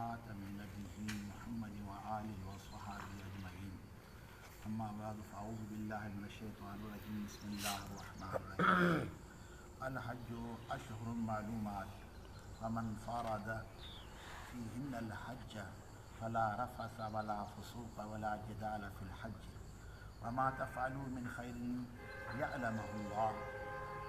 خاتم النبيين محمد وآله وصحبه أجمعين. أما بعد فأعوذ بالله من الشيطان الرجيم. بسم الله الرحمن الرحيم. الحج أشهر معلومات فمن فرض فيهن الحج فلا رفث ولا فسوق ولا جدال في الحج وما تفعلوا من خير يعلمه الله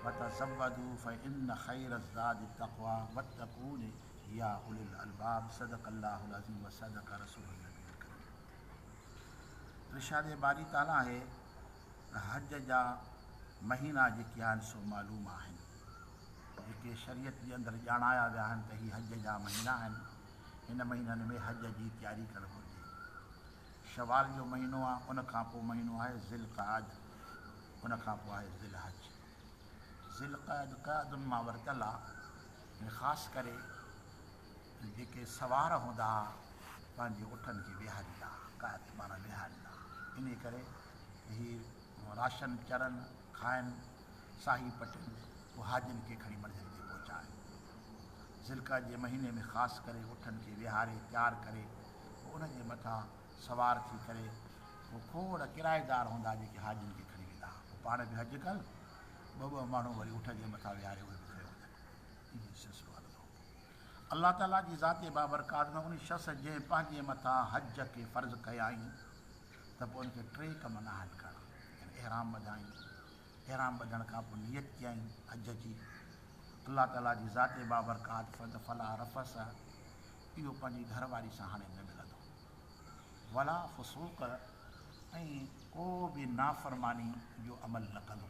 وتزودوا فإن خير الزاد التقوى واتقون يا أولي الألباب. صدق الله العظيم وصدق رسول النبी الकरीम। इरशाद बारी ताला है हज जा महीना जेके आहिनि सो मालूम आहिनि, जेके शरीयत जे अंदरि ॼाणाया विया आहिनि त ही हज जा महीना आहिनि। हिन महीननि में हज जी तयारी करणु घुरिजे। शवाल जो महीनो आहे, उनखां पोइ महीनो आहे ज़िलक़ाद, उनखां पोइ आहे ज़िलहज। ज़िलक़ाद क़ादुनि मां वरितल आहे। ख़ासि करे जेके सवार हूंदा हुआ पंहिंजे उठनि खे विहारींदा, क़ाद माना विहारींदा। इन करे हीअ राशन चरनि खाइनि, साही पटनि, पोइ हाजियुनि खे खणी मंज़िल ते पहुचाए। ज़िलक़ाद जे महीने में ख़ासि करे उठनि खे विहारे तयारु करे पोइ उनजे मथां सवार थी करे पोइ खोड़ किराएदार हूंदा जेके हाजियुनि खे खणी वेंदा। पोइ पाण बि हज कनि, ॿ माण्हू वरी उठ जे मथां विहारे उहे बि खयो वञनि। इहो सिलसिलो हलंदो। अलाह ताला जी ज़ाते बाबरकात में उन शख़्स जंहिं पंहिंजे मथां हज खे फ़र्ज़ु कयाई त पोइ उनखे 3 कम नाहन करणा। एहराम ॿधाई, एहराम ॿधण खां पोइ नियत कयईं हज जी। अलाह ताला जी ज़ाते बाबरकात फला रफ़स, इहो पंहिंजी घरवारी सां हाणे न मिलंदो। वला फसूक, ऐं को बि नाफ़रमानी जो अमल न कंदो।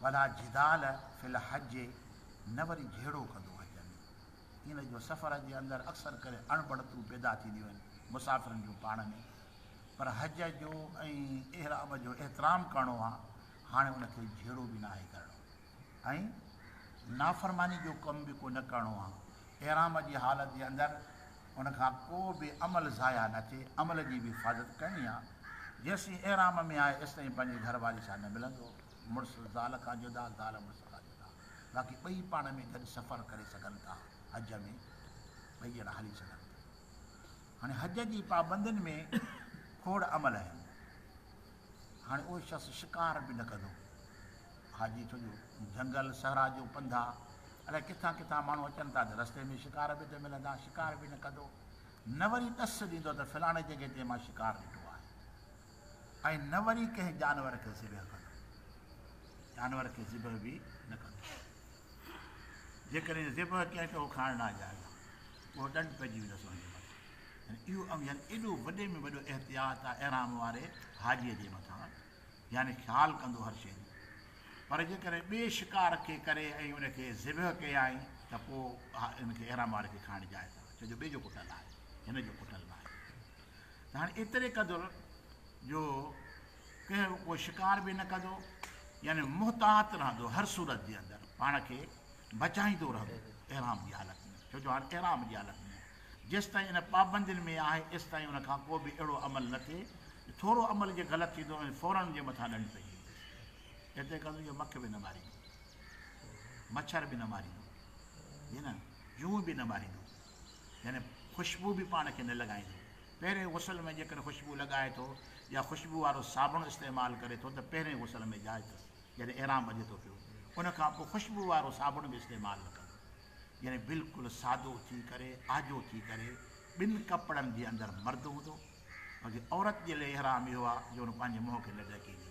वला जिदाल फिल हज, न वरी झेड़ो कंदो हज में। इन जो सफ़र जे अंदरि अक्सर करे अणबड़तूं पैदा थींदियूं आहिनि मुसाफ़िरनि जूं पाण में, पर हज जो ऐं एहराम जो एतिराम करिणो आहे, हाणे उनखे झेड़ो बि न आहे करिणो, ऐं नाफ़रमानी जो कमु बि को न करिणो आहे। एहराम जी हालत जे अंदरि उनखां को बि अमल ज़ाया न थिए, अमल जी बि हिफ़ाज़त करणी आहे। जेसीं एहराम में आहे एसिताईं पंहिंजी घरवारी सां न मिलंदो। मुड़ुसु ज़ाल खां जुदा, ज़ाल मुड़ुस खां जुदा, बाक़ी ॿई पाण में गॾु सफ़र करे सघनि था। हज में ॿई ॼणा हली सघनि था। हाणे हज जी पाबंदियुनि में खोड़ अमल आहिनि। हाणे उहो शख़्स शिकार बि न कंदो। हाजी छो जो जंगल सहरा जो पंधा, अलाए किथां किथां माण्हू अचनि था त रस्ते में शिकार बि त मिलंदा, शिकार बि न कंदो। न वरी ॾस ॾींदो त फलाणे जॻह ते मां शिकार ॾिठो आहे, ऐं न वरी कंहिं जानवर खे ज़िबह कंदो, जानवर खे ज़िबह बि न कंदो। जेकॾहिं ज़िबह कयईं त उहो खाइण नाजाइज़ आहे, उहो ॾंड पइजी वेंदसि उनजे मथां। इहो यानी एॾो वॾे में वॾो एहतियात आहे एहराम वारे हाजीअ जे मथां, यानी ख़्यालु कंदो हर शइ जो। पर जेकॾहिं ॿिए शिकार खे करे ऐं उनखे ज़िबह कयाई त पोइ इनखे एहराम वारे खे खाइण जाइज़ आहे, छो जो ॿिए जो कुटल आहे, हिन जो कुटल न आहे। त हाणे एतिरे क़दुरु जो कंहिं को शिकार बि न कंदो, यानी मुहतात रहंदो हर सूरत जे अंदरि, पाण खे बचाईंदो रहंदो एहराम जी हालत में। छो जो हाणे एहराम जी हालत में जेसिताईं इन पाबंदियुनि में आहे एसिताईं उनखां को बि अहिड़ो अमल न थिए, थोरो अमल जे ग़लति थींदो ऐं फ़ौरन जे मथां ॾंड पइजी वेंदो। हिते कंदो इहो मख बि न मारींदो, मच्छर बि न मारींदो, ईअं न जूं बि न मारींदो, यानी ख़ुशबू बि पाण खे न लॻाईंदो। पहिरें गुसल में जेकर ख़ुशबू लॻाए थो या ख़ुशबू वारो साबुण इस्तेमालु करे थो त पहिरें गुसल में जाइज़ अथसि, जॾहिं एहराम ॿधे थो पियो। उनखां पोइ ख़ुशबू वारो साबुण बि इस्तेमालु न कंदो, यानी बिल्कुलु सादो थी करे, आजो थी करे, ॿिनि कपिड़नि जे अंदरि मर्द हूंदो। बाक़ी औरत जे लाइ एहराम इहो आहे जो हुन पंहिंजे मुंहं खे न ढकींदी,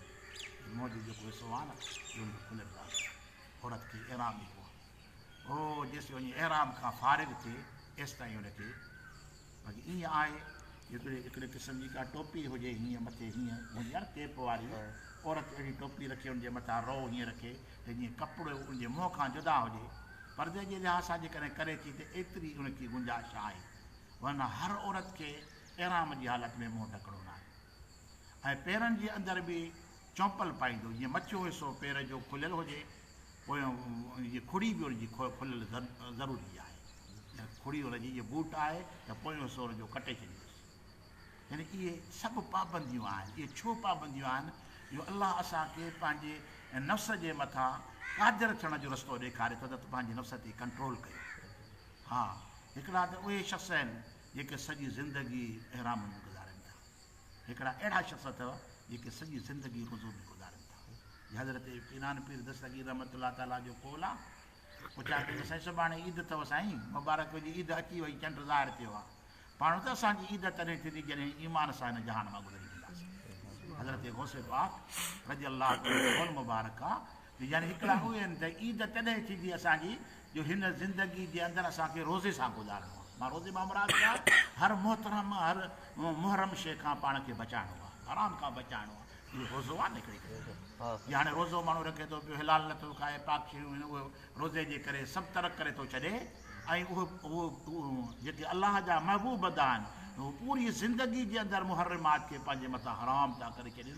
मुंहं जो जेको हिसो आहे न इहो हुनखे खुलियलु आहे। औरत खे एहराम इहो आहे, उहो जेसि वञी एहराम खां फ़ारिग़ थिए एसिताईं हुनखे। बाक़ी ईअं आहे हिकिड़े क़िस्म जी का टोपी हुजे, हीअं मथे हीअं हूंदी आहे न केप वारी, औरत अहिड़ी टोपी रखे हुनजे मथां रो हीअं रखे त जीअं कपिड़ो उनजे मुंहं खां जुदा हुजे। परदे जे लिहाज़ सां जेकॾहिं करे थी त एतिरी उनजी गुंजाइश आहे, वरना हर औरत खे एहराम जी हालत में मुंहुं ढकणो न आहे। ऐं पेरनि जे अंदरि बि चौंपल पाईंदो, जीअं मथियो हिसो पेर जो खुलियलु हुजे, पोइ इहा खुड़ी बि हुनजी खुलियलु ज़रूरी आहे। खुड़ी हुनजी इहा बूट आहे त पोयों हिसो हुनजो कटे छॾींदुसि। यानी इहे सभु पाबंदियूं आहिनि। इहे छो पाबंदियूं आहिनि? जो अलाह असांखे पंहिंजे नफ़्स जे मथां क़ादिर थियण जो रस्तो ॾेखारे थो त पंहिंजे नफ़्स ते कंट्रोल कयो। हा, हिकिड़ा त उहे शख़्स आहिनि जेके सॼी ज़िंदगी एहराम में गुज़ारनि था, हिकिड़ा अहिड़ा शख़्स अथव जेके सॼी ज़िंदगी रोज़ो में गुज़ारनि था। हज़रत इनान पीर दस्तगीर रहमतुल्लाह ताला जो कौल आहे, पुछा कई साईं सुभाणे ईद अथव साईं, मुबारक जी ईद अची वई, चंड ज़ाहिर थियो आहे, पाण त असांजी ईद तॾहिं थींदी जॾहिं ईमान सां हिन जहान मां गुज़री वेंदासीं। हज़रत गौसे पाक रज़ी अल्लाह कौल मुबारक आहे, यानी हिकिड़ा उहे आहिनि त ईद तॾहिं थींदी असांजी जो हिन ज़िंदगी जे अंदरि असांखे रोज़े सां गुज़ारणो आहे। मां रोज़े मां मुराद आहे हर मोहतरम हर मुहरम शइ खां पाण खे बचाइणो आहे, हराम खां बचाइणो आहे, इहो रोज़ो आहे निकिरी करे। या हाणे रोज़ो माण्हू रखे थो पियो, हिलाल नथो खाए, पाक शयूं आहिनि उहे रोज़े जे करे सभु तरक़ करे थो छॾे, ऐं उहो जेके अलाह जा महबूब आहिनि उहो पूरी ज़िंदगी जे अंदरि मुहर्रमात खे पंहिंजे मथां हराम था करे छॾनि,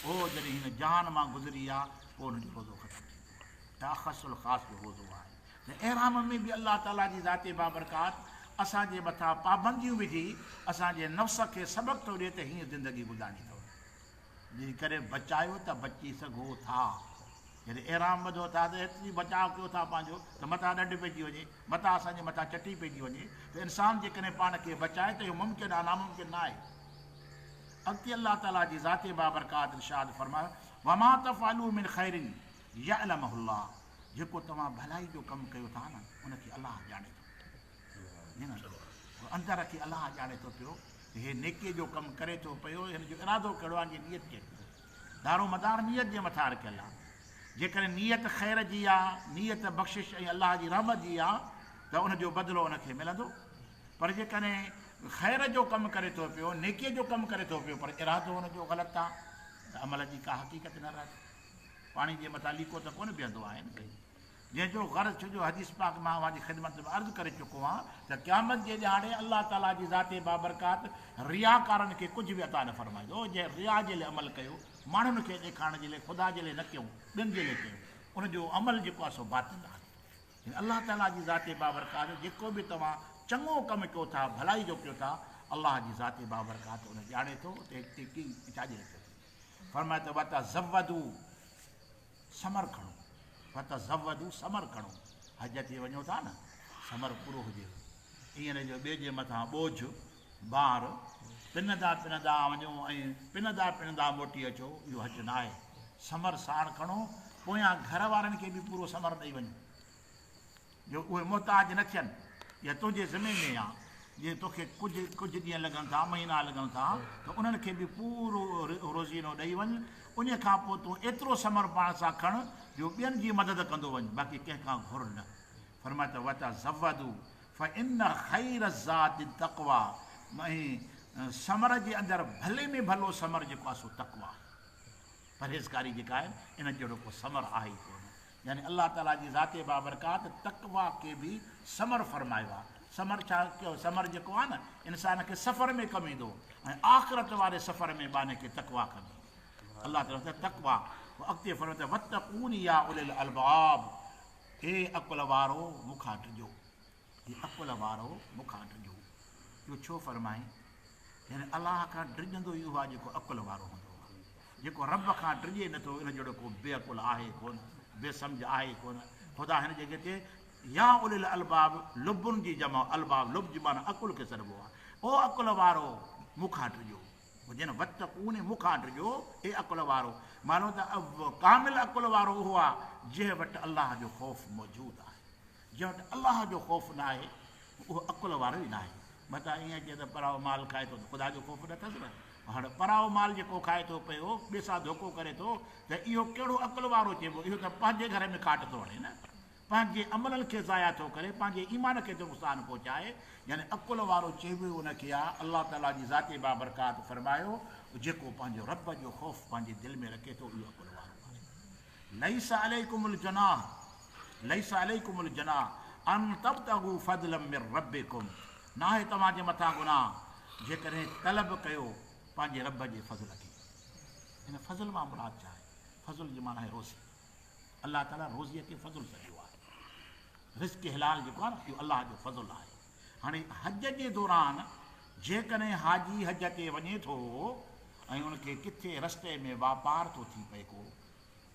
उहो जॾहिं हिन जहान मां गुज़री आहे पोइ हुनजो रोज़ो ख़तमु थींदो आहे। ख़ासुल ख़ासि जो रोज़ो आहे। त एहराम में बि अलाह ताला जी ज़ाते बाबरकात असांजे मथां पाबंदियूं विझी असांजे नफ़्स खे सबक़ु थो ॾिए त हीअं ज़िंदगी गुज़ारणी अथव, जंहिं करे बचायो त बची सघो था। जॾहिं एहराम ॿधो था त एतिरी बचाव कयो था पंहिंजो त मथां ॾंढ पइजी वञे, मथां असांजे मथां चटी पइजी वञे, त इंसान जेकॾहिं पाण खे बचाए त इहो मुमकिन आहे, नामुमकिन न आहे। अॻिते अलाह ताला जी ज़ाते बाबरकात इरशाद फरमायो, वमा तफ़अलू मिन खैरिन यअलमहुल्लाह, जेको तव्हां भलाई जो कमु कयो था न उनखे अलाह ॼाणे थो, अंदर खे अलाह ॼाणे थो पियो त हे नेकीअ जो कमु करे थो पियो, हिन जो इरादो कहिड़ो आहे, जी नियत कहिड़ी आहे, दारो मदार नियत जे मथां रखियलु आहे। जेकॾहिं नियत ख़ैर जी आहे, नियत बख़्शिश ऐं अलाह जी रहमत जी आहे त उनजो बदिलो उनखे मिलंदो। पर जेकॾहिं ख़ैर जो कमु करे थो पियो, नेकीअ जो कमु करे थो पियो, पर इरादो हुनजो ग़लति आहे, त अमल जी का हक़ीक़त न रहंदी। पाणी जे मथां लीको त कोन बीहंदो आहे न भई, जंहिंजो ग़र्ज़ छो जो हदीस पाक मां पंहिंजी ख़िदमत में अर्ज़ु करे चुको आहियां त क़यामत जे ॾियारे अलाह ताला जी ज़ाते बाबरकात रियाकारनि खे कुझु बि अता न फरमाईंदो। जंहिं रिया जे लाइ अमल कयो, माण्हुनि खे ॾेखारण जे लाइ, ख़ुदा जे लाइ न कयूं, ॿियनि जे लाइ कयूं, उनजो अमल जेको आहे सो बातिल आहे। अलाह ताला जी ज़ाते बाबरकात जेको बि तव्हां चङो कमु कयो था, भलाई जो कयो था, अलाह जी ज़ाते बाबरकात उन ॼाणे थो त छाजे फरमाए त वता ज़वदू समर खणो, वता ज़वदू समर खणो, हज ते वञो था न समर पूरो हुजे, ईअं न जो ॿिए जे मथां बोझ बार पिनंदा पिनंदा वञो ऐं पिनंदा पिनंदा मोटी अचो, इहो हज न आहे। समर साण खणो, पोयां घर वारनि खे बि पूरो समर ॾेई वञो, जो उहे मुहताज न थियनि, या तुंहिंजे ज़िमे में आहे, जीअं तोखे कुझु ॾींहं लॻनि था, महीना लॻनि था, त उन्हनि खे बि पूरो रोज़ीनो ॾेई वञ। उन खां पोइ तूं एतिरो समर पाण सां खण जो ॿियनि जी मदद कंदो वञ, बाक़ी कंहिंखां घुर न। फरमाए त वता ज़वदू फ़इन ख़ैर ज़ाति तक़वा, ऐं समर जे अंदरि भले में भलो समर जेको आहे सो तक़वा, परहेज़गारी जेका आहे इन जहिड़ो को समर आहे ई कोन। यानी अलाह ताला जी ज़ाते बाबरकात तक़वा खे बि समर फरमायो आहे। समर छा कयो, समर जेको आहे न इंसान खे सफ़र में कमु ईंदो, ऐं आख़िरत वारे सफ़र में बाने खे तक़वा कंदी। अलाह ताला त तक़वा अॻिते फरमाए त वत्तक़ून या उलिल अलबाब, हे अकुल वारो मूंखां डिॼो, हे अकुल वारो मूंखां डिॼो। इहो छो फरमाए, यानी अलाह खां डिॼंदो ई उहो आहे जेको अकुल वारो हूंदो आहे। जेको रब खां डिॼे नथो, इन जहिड़ो को बेअकुल आहे कोन, बेसम्झ आहे कोन। ख़ुदा हिन जॻह ते या उलिल अलबाब, लुबुनि जी जमा, अलबाब लुब जी माना अकुल खे सॾिबो आहे। ओ अकुल वारो मूंखां डिॼो, हुजे न वत्तक़ून मूंखां डिॼो, हे अकुल वारो, मानो त कामिल अकुल वारो उहो आहे जंहिं वटि अलाह जो ख़ौफ़ मौजूदु आहे। जंहिं वटि अलाह जो ख़ौफ़ न आहे उहो अकुल वारो ई न आहे। मथां ईअं चए त पराओ माल खाए थो त ख़ुदा जो ख़ौफ़ न अथसि न। हाणे पराओ माल जेको खाए थो पियो, ॿिए सां धोखो करे थो, त इहो कहिड़ो अकुल वारो चइबो? इहो त पंहिंजे घर में काट थो हणे न, पंहिंजे अमलनि खे ज़ाया थो करे, पंहिंजे ईमान खे थो नुक़सानु पहुचाए। यानी अकुल वारो चइबो उनखे आहे। अलाह ताला जी ज़ाते बाबरकात फरमायो, जेको पंहिंजो रब जो ख़ौफ़ पंहिंजे दिलि में रखे थो, इहो अकुल वारो आहे। लैसा अलैकुमुल जनाह, लैसा अलैकुमुल जनाह अन तब्तगू फज़लन मिन रब्बिकुम, न आहे तव्हांजे मथां गुनाह जेकॾहिं तलब कयो पंहिंजे रब जे फज़ल खे। हिन फज़ल मां मुराद छा आहे? फज़ल जी माना आहे रोज़ी। अलाह ताला रोज़ीअ खे फज़ल सॾियो आहे। रिज़्क़ हिलाल जेको आहे न, इहो अलाह जो फज़ल आहे। हाणे हज जे दौरान जेकॾहिं हाजी हज ते वञे थो ऐं उनखे किथे रस्ते में वापार थो थी पए को,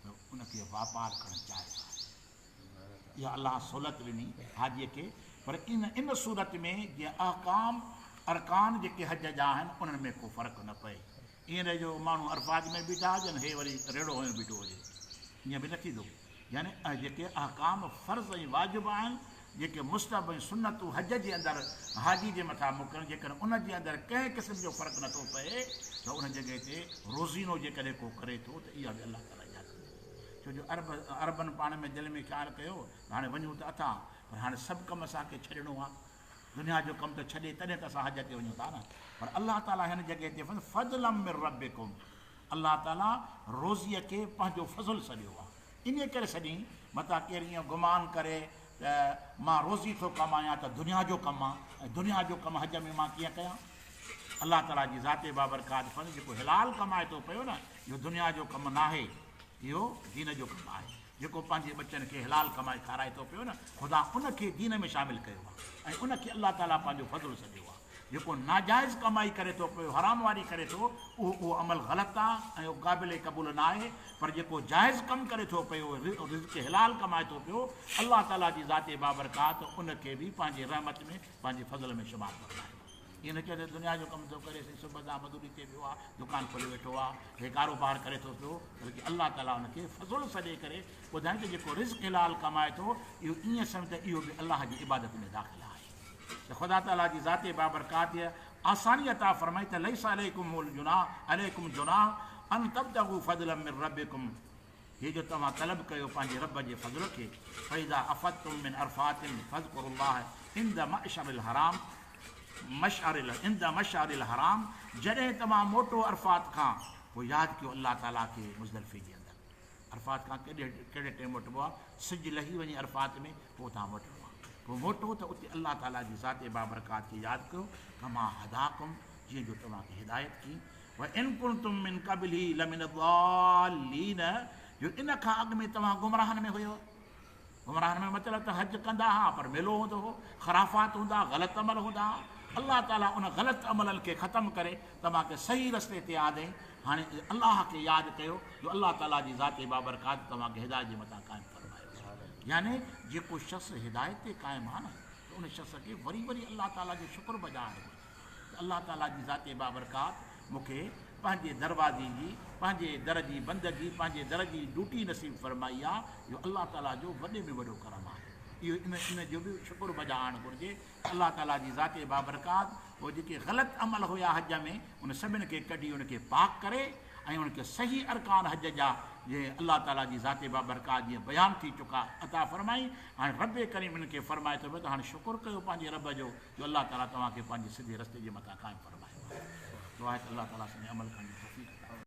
त उनखे वापार करणु चाहियो आहे। इहा अलाह सहूलियत ॾिनी हाजीअ खे पर इन सूरत में जीअं अहकाम अरकान जेके हज जा आहिनि उन्हनि में को फ़र्क़ु न पए। ईअं न जो माण्हू अरफात में बीठा हुजनि, हे वरी रेड़ो में बीठो हुजे, ईअं बि न थींदो। यानी जेके अहकाम फ़र्ज़ ऐं वाजिब आहिनि, जेके मुस्तहब ऐं सुनतूं हज जे अंदरि हाजी जे मथां मोकिलनि, जेकॾहिं उन जे अंदरि कंहिं क़िस्म जो फ़र्क़ु नथो पए त उन जॻह ते रोज़ीनो जेकॾहिं को करे थो त इहा बि अलाह ताला यादि करे। छो जो अरबनि पाण में दिलि में ख़्यालु कयो त हाणे वञूं त अथा, पर हाणे सभु कमु असांखे छॾिणो आहे, दुनिया जो कमु त छॾे तॾहिं त असां हज ते वञूं था न। पर अलाह ताला हिन जॻह ते फज़लम मिन रब्बिकुम, अलाह ताला रोज़ीअ खे पंहिंजो फज़ुल सॾियो आहे। इन करे सॼी मथां केरु ईअं गुमान करे त मां रोज़ी थो कमायां त दुनिया जो कमु आहे, ऐं दुनिया जो कमु हज में मां कीअं कयां। अलाह ताला जी ज़ाते बाबरकात फल जेको हिलाल कमाए थो पियो न, इहो दुनिया जो कमु न आहे, इहो दीन जो कमु आहे। जेको पंहिंजे बच्चनि खे हिलाल कमाए खाराए थो पियो न, ख़ुदा उनखे दीन में शामिलु कयो आहे ऐं उनखे अलाह ताला पंहिंजो फज़ुल सॾियो आहे। जेको नाजाइज़ कमाई करे थो पियो, हराम वारी करे थो, उहो अमल ग़लति आहे ऐं उहो क़ाबिल क़बूल न आहे। पर जेको जाइज़ कमु करे थो पियो, रिज़्क़ हिलाल कमाए थो पियो, अलाह ताला जी ज़ाते बाबरकात उनखे बि पंहिंजे रहमत में पंहिंजे फज़ल में शुमार कंदा आहिनि। ईअं न चए त दुनिया जो कमु थो करे, सुबुह सां मज़दूरी ते वियो आहे, दुकानु खोले वेठो आहे, हे कारोबार करे थो पियो, बल्कि अलाह ताला हुनखे फज़ुल सॾे करे ॿुधाए त जेको रिज़्क़ हिलाल कमाए थो, इहो ईअं सम्झ त इहो बि अलाह जी इबादत में दाख़िल आहे। त ख़ुदा ताला जी ज़ाते बाबरकात आसानी अता फ़रमाई त लैसा अलैकुम जुनाह अन तब्तगू फज़लन मिन रब्बिकुम, हे जो तव्हां तलब कयो पंहिंजे रब जे फज़ल खे, फ़इज़ा अफ़दतुम मिन अरफ़ातिन फ़ज़कुरुल्लाह इंद मशअरिल हराम, जॾहिं तव्हां मोटो अरफ़ात खां पोइ यादि कयो अलाह ताला खे मुज़दलिफ़े जे अंदरि। अरफ़ात खां कहिड़े टाइम मोटिबो आहे, सिज लही वञे अरफ़ात में, पोइ तव्हां मोटिबो आहे, पोइ मोटो त उते अलाह ताला जी ज़ाते बाबरकात खे यादि कयो, कमा हदाकुम, जीअं जो तव्हांखे हिदायत की, व इन कुंतुम मिन क़ब्लिही लमिन ज़ाल्लीन, जो इन खां अॻु में तव्हां गुमराहनि में हुयो। गुमराहनि में मतिलबु त हज कंदा हुआ पर मेलो हूंदो हो, ख़राफ़ात हूंदा, ग़लति अमल हूंदा। अलाह ताला उन ग़लति अमलनि खे ख़तमु करे तव्हांखे सही रस्ते ते आंदे हाणे अलाह खे यादि कयो, जो अलाह ताला जी ज़ाते बाबरकात तव्हांखे हिदायत जे मथां क़ाइमु फरमायो। यानी जेको शख़्स हिदायत ते क़ाइमु आहे न, त उन शख़्स खे वरी वरी अलाह ताला जो शुक्र बजाइणु घुरिजे त अलाह ताला जी ज़ाते बाबरकात मूंखे पंहिंजे दरवाज़े जी, पंहिंजे दर जी बंदगी, पंहिंजे दर जी ड्यूटी नसीब फरमाई आहे। इहो अलाह ताला जो वॾे में वॾो करम आहे। इहो इन जो बि शुक्र बजाइणु घुरिजे। अलाह ताला जी ज़ाते बाबरकात उहे जेके ग़लति अमल हुया हज में, उन सभिनि खे कढी उनखे पाक करे ऐं उनखे सही अरकान हज जा जीअं अलाह ताला जी ज़ाते बाबरकात जीअं बयानु थी चुका अता फ़रमाई, हाणे रब करीम इनखे फ़रमाए थो पियो त हाणे शुक्र कयो पंहिंजे रब जो अलाह ताला तव्हांखे पंहिंजे सिधे रस्ते जे मथां क़ाइमु फ़रमायो आहे। दुआ आहे त अलाह ताला सां अमल करण जी तौफ़ीक़